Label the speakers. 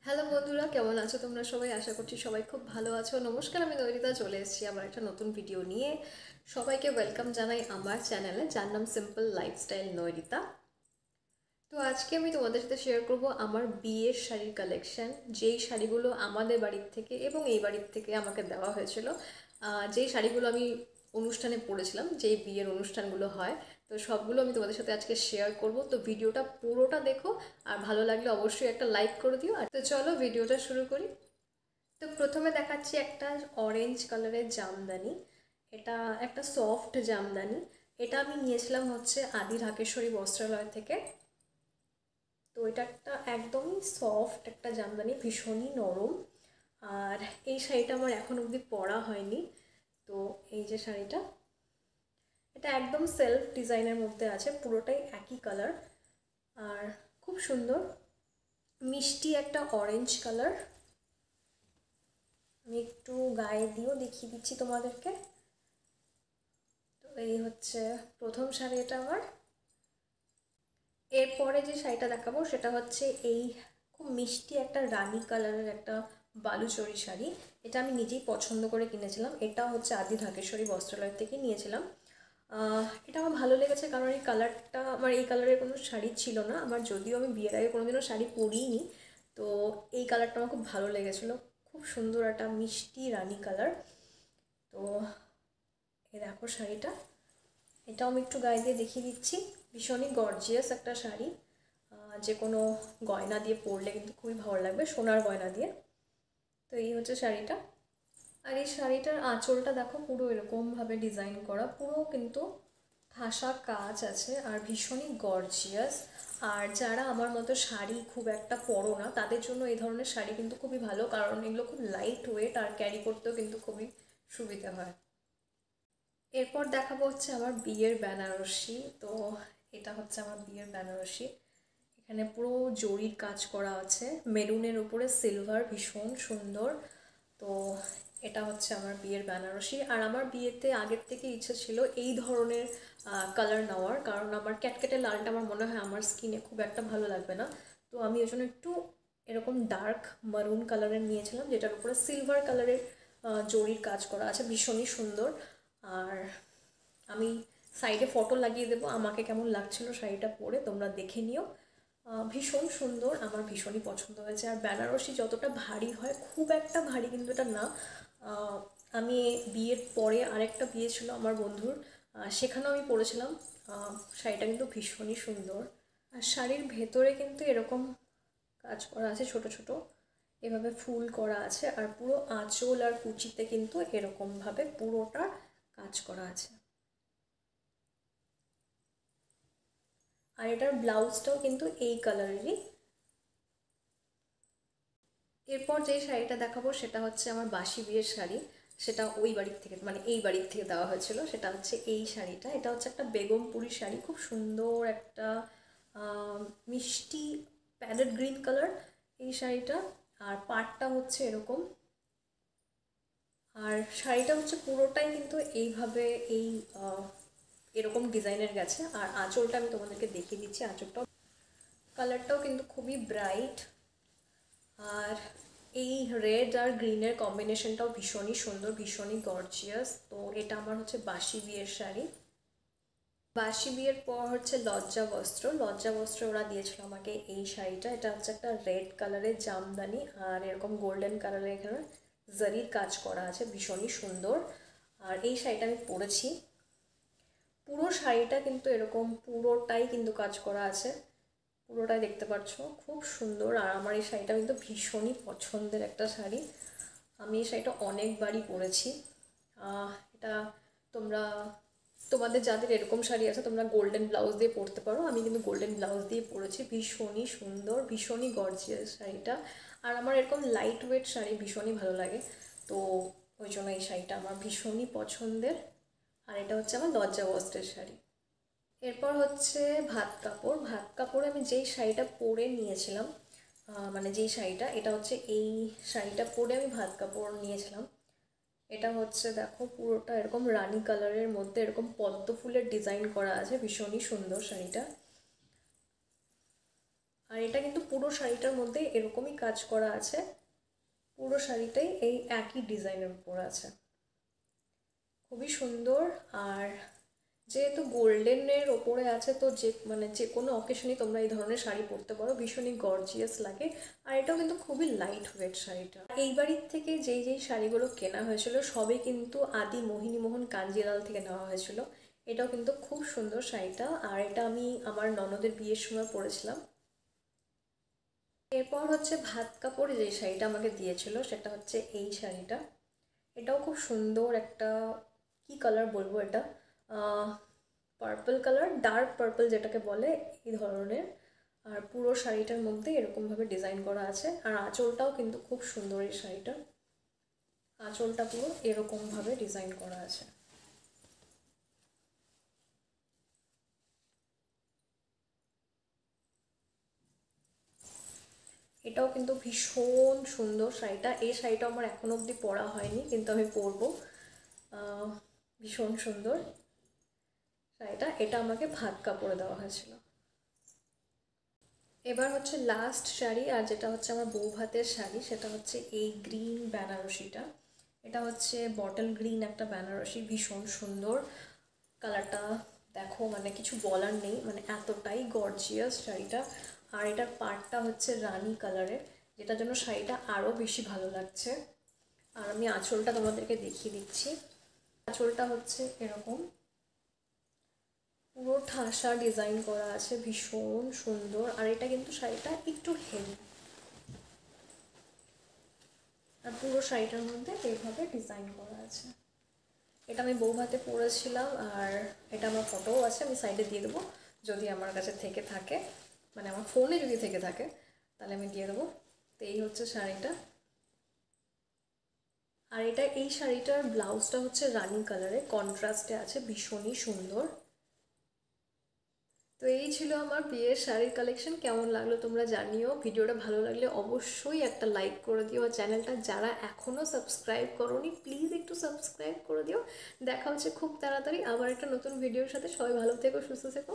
Speaker 1: Hello বন্ধুরা, কেমন আছো তোমরা সবাই? আশা করছি সবাই খুব ভালো আছো। নমস্কার, আমি নৈরিতা চলে এসেছি আবার একটা নতুন ভিডিও নিয়ে। সবাইকে ওয়েলকাম জানাই আমার চ্যানেলে, যার নাম সিম্পল লাইফস্টাইল নৈরিতা। তো আজকে আমি তোমাদের সাথে শেয়ার করব আমার বিয়ের শাড়ির কালেকশন, যেই শাড়িগুলো আমাদের বাড়ির থেকে এবং এই বাড়ির থেকে আমাকে দেওয়া হয়েছিল। যেই শাড়িগুলো আমি অনুষ্ঠানে পরেছিলাম, যেই বিয়ের অনুষ্ঠানগুলো হয়, তো সবগুলো আমি তোমাদের সাথে আজকে শেয়ার করব। তো ভিডিওটা পুরোটা দেখো, আর ভালো লাগলে অবশ্যই একটা লাইক করে দিও। আর তো চলো ভিডিওটা শুরু করি। তো প্রথমে দেখাচ্ছি একটা অরেঞ্জ কালারের জামদানি। এটা একটা সফট জামদানি। এটা আমি নিয়েছিলাম হচ্ছে আদি ঢাকেশ্বরী বস্ত্রালয় থেকে। তো এটা একটা একদমই সফট একটা জামদানি, ভীষণই নরম। আর এই শাড়িটা আমার এখন অবধি পরা হয়নি। তো এই যে শাড়িটা, এটা একদম সেলফ ডিজাইনের মধ্যে আছে, পুরোটাই একই কালার। আর খুব সুন্দর মিষ্টি একটা অরেঞ্জ কালার। আমি একটু গায়ে দিয়েও দেখিয়ে দিচ্ছি তোমাদেরকে। তো এই হচ্ছে প্রথম শাড়ি এটা আমার। এরপরে যে শাড়িটা দেখাবো সেটা হচ্ছে এই খুব মিষ্টি একটা রানী কালারের একটা বালুচরী শাড়ি। এটা আমি নিজেই পছন্দ করে কিনেছিলাম। এটা হচ্ছে আদি ঢাকেশ্বরী বস্ত্রালয় থেকে নিয়েছিলাম। এটা আমার ভালো লেগেছে কারণ এই কালারটা, আমার এই কালারের কোনো শাড়ি ছিল না আমার, যদিও আমি বিয়ের আগে কোনোদিনও শাড়ি পরিনি। তো এই কালারটা আমার খুব ভালো লেগেছিলো। খুব সুন্দর একটা মিষ্টি রানী কালার। তো এ দেখো শাড়িটা, এটাও আমি একটু গায়ে দিয়ে দেখিয়ে দিচ্ছি। ভীষণই গর্জিয়াস একটা শাড়ি। যে কোনো গয়না দিয়ে পরলে কিন্তু খুবই ভালো লাগবে, সোনার গয়না দিয়ে। তো এই হচ্ছে শাড়িটা। আর এই শাড়িটার আঁচলটা দেখো, পুরো এরকমভাবে ডিজাইন করা, পুরো কিন্তু ঠাসা কাজ আছে আর ভীষণই গর্জিয়াস। আর যারা আমার মতো শাড়ি খুব একটা পরো না, তাদের জন্য এই ধরনের শাড়ি কিন্তু খুবই ভালো, কারণ এগুলো খুব লাইট ওয়েট আর ক্যারি করতেও কিন্তু খুবই সুবিধা হয়। এরপর দেখাবো হচ্ছে আমার বিয়ের বেনারসি। তো এটা হচ্ছে আমার বিয়ের বেনারসি। এখানে পুরো জরির কাজ করা আছে, মেরুনের উপরে সিলভার, ভীষণ সুন্দর। তো এটা হচ্ছে আমার বিয়ের বেনারসি। আর আমার বিয়েতে আগের থেকে ইচ্ছা ছিল এই ধরনের কালার নেওয়ার, কারণ আমার ক্যাটকেটে লালটা আমার মনে হয় আমার স্কিনে খুব একটা ভালো লাগবে না। তো আমি ওই জন্য একটু এরকম ডার্ক মারুন কালারের নিয়েছিলাম, যেটার উপরে সিলভার কালারের জরির কাজ করা আছে, ভীষণই সুন্দর। আর আমি সাইডে ফটো লাগিয়ে দেবো আমাকে কেমন লাগছিল শাড়িটা পরে, তোমরা দেখে নিও। ভীষণ সুন্দর, আমার ভীষণই পছন্দ হয়েছে। আর বেনারসি যতটা ভারী হয়, খুব একটা ভারী কিন্তু এটা না। আমি বিয়ের পরে আরেকটা বিয়ে ছিল আমার বন্ধুর, সেখানেও আমি পরেছিলাম। শাড়িটা কিন্তু ভীষণই সুন্দর। আর শাড়ির ভেতরে কিন্তু এরকম কাজ করা আছে, ছোট ছোট এভাবে ফুল করা আছে। আর পুরো আঁচল আর কুচিতে কিন্তু এরকমভাবে পুরোটা কাজ করা আছে। আর এটার ব্লাউজটাও কিন্তু এই কালারেরই। এরপর যে শাড়িটা দেখাবো সেটা হচ্ছে আমার বাসি বিয়ের শাড়ি। সেটা ওই বাড়ির থেকে, মানে এই বাড়ির থেকে দেওয়া হয়েছিল। সেটা হচ্ছে এই শাড়িটা। এটা হচ্ছে একটা বেগমপুরি শাড়ি, খুব সুন্দর একটা মিষ্টি প্যারেট গ্রিন কালার এই শাড়িটা। আর পাড়টা হচ্ছে এরকম। আর শাড়িটা হচ্ছে পুরোটাই কিন্তু এইভাবে এই এরকম ডিজাইনের গেছে। আর আঁচলটা আমি তোমাদেরকে দেখিয়ে দিচ্ছি। আঁচলটাও, কালারটাও কিন্তু খুবই ব্রাইট। আর এই রেড আর গ্রিনের কম্বিনেশনটাও ভীষণই সুন্দর, ভীষণই গর্জিয়াস। তো এটা আমার হচ্ছে বাসি বিয়ের শাড়ি। বাসি বিয়ের পর হচ্ছে লজ্জা বস্ত্র। লজ্জা বস্ত্র ওরা দিয়েছিল আমাকে এই শাড়িটা। এটা হচ্ছে একটা রেড কালারের জামদানি, আর এরকম গোল্ডেন কালারের এখানে জারির কাজ করা আছে, ভীষণই সুন্দর। আর এই শাড়িটা আমি পরেছি। পুরো শাড়িটা কিন্তু এরকম পুরোটাই কিন্তু কাজ করা আছে, পুরোটাই দেখতে পাচ্ছ, খুব সুন্দর। আর আমার এই শাড়িটা কিন্তু ভীষণই পছন্দের একটা শাড়ি। আমি এই শাড়িটা অনেকবারই পরেছি। এটা তোমরা, তোমাদের যাদের এরকম শাড়ি আছে, তোমরা গোল্ডেন ব্লাউজ দিয়ে পরতে পারো। আমি কিন্তু গোল্ডেন ব্লাউজ দিয়ে পরেছি। ভীষণই সুন্দর, ভীষণই গর্জিয়াস শাড়িটা। আর আমার এরকম লাইট ওয়েট শাড়ি ভীষণই ভালো লাগে। তো ওই জন্য এই শাড়িটা আমার ভীষণই পছন্দের। আর এটা হচ্ছে আমার লজ্জা বস্ত্রের শাড়ি। এরপর হচ্ছে ভাত কাপড়। ভাত কাপড়ে আমি যেই শাড়িটা পরে নিয়েছিলাম, মানে যেই শাড়িটা, এটা হচ্ছে এই শাড়িটা পরে আমি ভাত কাপড় নিয়েছিলাম। এটা হচ্ছে দেখো, পুরোটা এরকম রানী কালারের মধ্যে এরকম পদ্ম ফুলের ডিজাইন করা আছে, ভীষণই সুন্দর শাড়িটা। আর এটা কিন্তু পুরো শাড়িটার মধ্যে এরকমই কাজ করা আছে, পুরো শাড়িটাই এই একই ডিজাইনের উপর আছে, খুবই সুন্দর। আর যেহেতু গোল্ডেনের ওপরে আছে তো যে কোনো অকেশনে তোমরা এই ধরনের শাড়ি পরতে পারো, ভীষণই গর্জিয়াস লাগে। আর এটাও কিন্তু খুবই লাইট ওয়েট শাড়িটা। এই বাড়ির থেকে যেই শাড়িগুলো কেনা হয়েছিল সবই কিন্তু আদি মোহিনীমোহন কাঞ্জিলাল থেকে নেওয়া হয়েছিল। এটাও কিন্তু খুব সুন্দর শাড়িটা, আর এটা আমি আমার ননদের বিয়ের সময় পরেছিলাম। এরপর হচ্ছে ভাত কাপড় যে শাড়িটা আমাকে দিয়েছিল সেটা হচ্ছে এই শাড়িটা। এটাও খুব সুন্দর একটা, কি কালার বলবো, এটা পার্পল কালার, ডার্ক পার্পল যেটাকে বলে, এই ধরনের। আর পুরো শাড়িটার মধ্যে এরকমভাবে ডিজাইন করা আছে। আর আঁচলটাও কিন্তু খুব সুন্দর, এই শাড়িটা আঁচলটা পুরো এরকমভাবে ডিজাইন করা আছে। এটাও কিন্তু ভীষণ সুন্দর শাড়িটা। এই শাড়িটা আমার এখনো অবধি পরা হয়নি, কিন্তু আমি পরবো। ভীষণ সুন্দর শাড়িটা। এটা আমাকে ভাত কাপড়ে দেওয়া হয়েছিল। এবার হচ্ছে লাস্ট শাড়ি, আর যেটা হচ্ছে আমার বউ ভাতের শাড়ি, সেটা হচ্ছে এই গ্রিন বেনারসিটা। এটা হচ্ছে বটল গ্রিন একটা বেনারসি, ভীষণ সুন্দর কালারটা। দেখো মানে কিছু বলার নেই, মানে এতটাই গর্জিয়াস শাড়িটা। আর এটার পাড়টা হচ্ছে রানী কালারের, যেটার জন্য শাড়িটা আরও বেশি ভালো লাগছে। আর আমি আঁচলটা তোমাদেরকে দেখিয়ে দিচ্ছি। আঁচলটা হচ্ছে এরকম পুরো ঠাসা ডিজাইন করা আছে, ভীষণ সুন্দর। আর এটা কিন্তু শাড়িটা একটু হেভি, আর পুরো শাড়িটার মধ্যে এইভাবে ডিজাইন করা আছে। এটা আমি বউ ভাতে পরেছিলাম, আর এটা আমার ফটোও আছে, আমি সাইডে দিয়ে দেবো যদি আমার কাছে থেকে থাকে, মানে আমার ফোনে যদি থেকে থাকে তাহলে আমি দিয়ে দেবো। তো এই হচ্ছে শাড়িটা। আর এটা এই শাড়িটার ব্লাউজটা হচ্ছে রানি কালারে, কন্ট্রাস্টে আছে, ভীষণই সুন্দর। তো এই ছিল আমার বিয়ের শাড়ির কালেকশন। কেমন লাগলো তোমরা জানিও। ভিডিওটা ভালো লাগলে অবশ্যই একটা লাইক করে দিও। আর চ্যানেলটা যারা এখনও সাবস্ক্রাইব করোনি প্লিজ একটু সাবস্ক্রাইব করে দিও। দেখা হচ্ছে খুব তাড়াতাড়ি আবার একটা নতুন ভিডিওর সাথে। সবাই ভালো থেকো, সুস্থ থেকো।